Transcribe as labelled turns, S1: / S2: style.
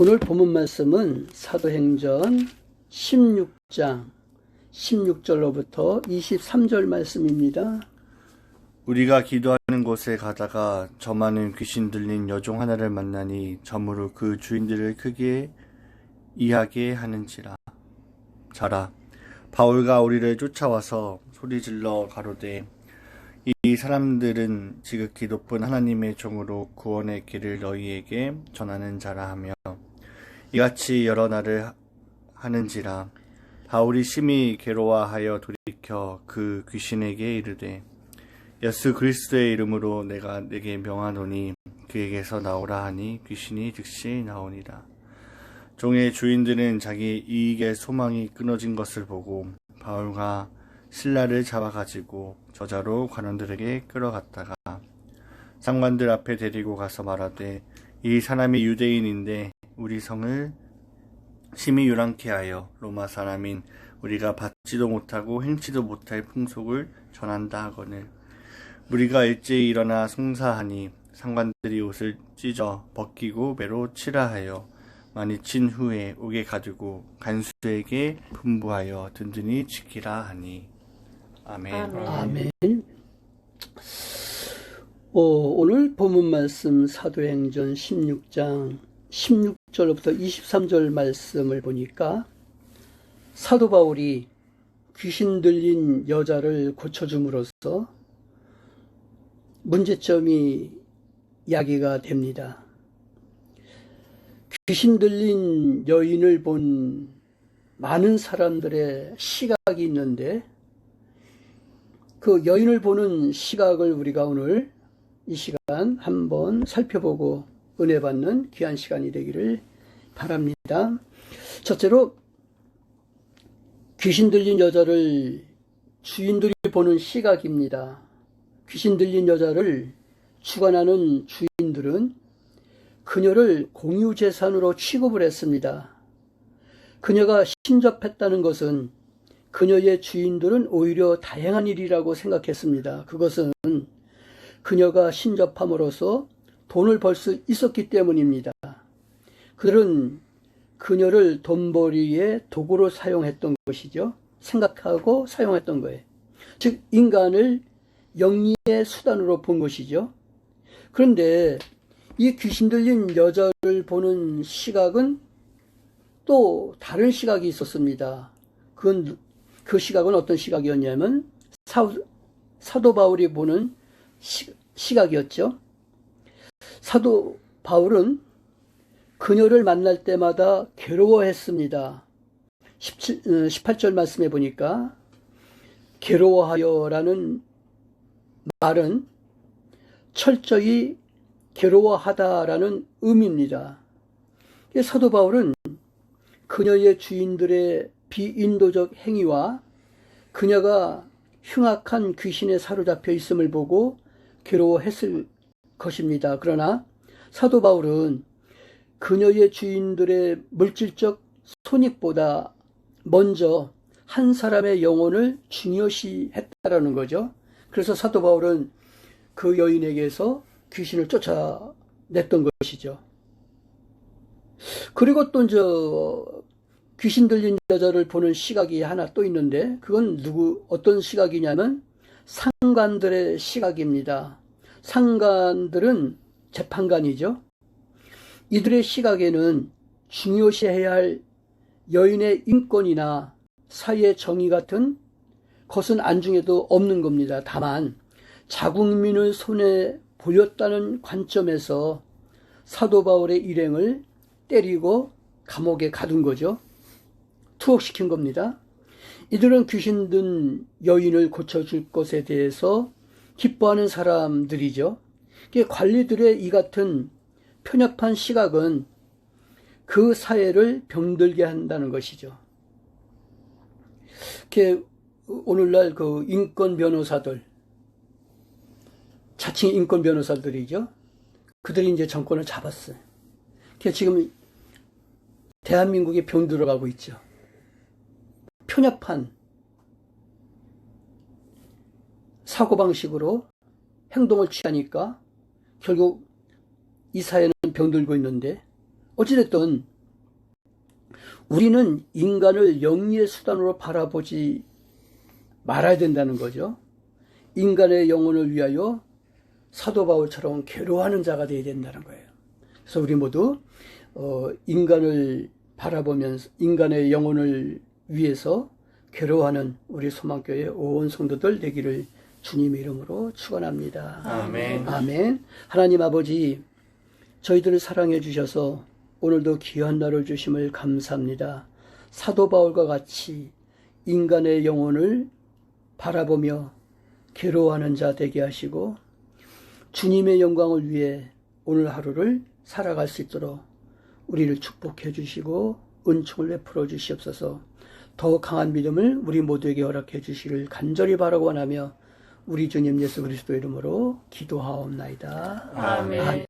S1: 오늘 본문 말씀은 사도행전 16장 16절로부터 23절 말씀입니다.
S2: 우리가 기도하는 곳에 가다가 저 많은 귀신 들린 여종 하나를 만나니 저무로 그 주인들을 크게 이하게 하는지라. 자라, 바울과 우리를 쫓아와서 소리질러 가로되 이 사람들은 지극히 높은 하나님의 종으로 구원의 길을 너희에게 전하는 자라 하며 이같이 여러 날을 하는지라. 바울이 심히 괴로워하여 돌이켜 그 귀신에게 이르되 예수 그리스도의 이름으로 내가 네게 명하노니 그에게서 나오라 하니 귀신이 즉시 나오니라. 종의 주인들은 자기 이익의 소망이 끊어진 것을 보고 바울과 실라를 잡아가지고 저자로 관원들에게 끌어갔다가 상관들 앞에 데리고 가서 말하되 이 사람이 유대인인데 우리 성을 심히 요란케 하여 로마 사람인 우리가 받지도 못하고 행치도 못할 풍속을 전한다 하거늘 우리가 일제히 일어나 송사하니 상관들이 옷을 찢어 벗기고 매로 치라 하여 많이 친 후에 옥에 가두고 간수에게 분부하여 든든히 지키라 하니. 아멘.
S1: 아멘. 오늘 본문 말씀 사도행전 16장 16절부터 23절 말씀을 보니까 사도 바울이 귀신 들린 여자를 고쳐줌으로써 문제점이 야기가 됩니다. 귀신 들린 여인을 본 많은 사람들의 시각이 있는데 그 여인을 보는 시각을 우리가 오늘 이 시간 한번 살펴보고 은혜 받는 귀한 시간이 되기를 바랍니다. 첫째로 귀신 들린 여자를 주인들이 보는 시각입니다. 귀신 들린 여자를 주관하는 주인들은 그녀를 공유재산으로 취급을 했습니다. 그녀가 신접했다는 것은 그녀의 주인들은 오히려 다행한 일이라고 생각했습니다. 그것은 그녀가 신접함으로써 돈을 벌 수 있었기 때문입니다. 그들은 그녀를 돈벌이의 도구로 사용했던 것이죠. 생각하고 사용했던 거예요. 즉 인간을 영리의 수단으로 본 것이죠. 그런데 이 귀신 들린 여자를 보는 시각은 또 다른 시각이 있었습니다. 그 시각은 어떤 시각이었냐면 사도 바울이 보는 시각이었죠. 사도 바울은 그녀를 만날 때마다 괴로워했습니다. 18절 말씀해 보니까 괴로워하여라는 말은 철저히 괴로워하다라는 의미입니다. 사도 바울은 그녀의 주인들의 비인도적 행위와 그녀가 흉악한 귀신에 사로잡혀 있음을 보고 괴로워했을 것입니다. 그러나 사도 바울은 그녀의 주인들의 물질적 손익보다 먼저 한 사람의 영혼을 중요시했다라는 거죠. 그래서 사도 바울은 그 여인에게서 귀신을 쫓아냈던 것이죠. 그리고 또 귀신 들린 여자를 보는 시각이 하나 또 있는데 그건 어떤 시각이냐면 상관들의 시각입니다. 상관들은 재판관이죠. 이들의 시각에는 중요시해야 할 여인의 인권이나 사회의 정의 같은 것은 안중에도 없는 겁니다. 다만 자국민을 손에 보였다는 관점에서 사도 바울의 일행을 때리고 감옥에 가둔 거죠. 투옥시킨 겁니다. 이들은 귀신 든 여인을 고쳐줄 것에 대해서 기뻐하는 사람들이죠. 관리들의 이 같은 편협한 시각은 그 사회를 병들게 한다는 것이죠. 오늘날 그 인권 변호사들, 자칭 인권 변호사들이죠. 그들이 이제 정권을 잡았어요. 지금 대한민국이 병들어가고 있죠. 편협한 사고방식으로 행동을 취하니까 결국 이 사회는 병들고 있는데 어찌됐든 우리는 인간을 영리의 수단으로 바라보지 말아야 된다는 거죠. 인간의 영혼을 위하여 사도 바울처럼 괴로워하는 자가 되어야 된다는 거예요. 그래서 우리 모두 인간을 바라보면서 인간의 영혼을 위해서 괴로워하는 우리 소망교회 온 성도들 되기를 주님의 이름으로 축원합니다.
S2: 아멘.
S1: 아멘. 하나님 아버지, 저희들을 사랑해 주셔서 오늘도 귀한 날을 주심을 감사합니다. 사도 바울과 같이 인간의 영혼을 바라보며 괴로워하는 자 되게 하시고 주님의 영광을 위해 오늘 하루를 살아갈 수 있도록 우리를 축복해 주시고 은총을 베풀어 주시옵소서. 더 강한 믿음을 우리 모두에게 허락해 주시기를 간절히 바라고 원하며 우리 주님 예수 그리스도 이름으로 기도하옵나이다.
S2: 아멘.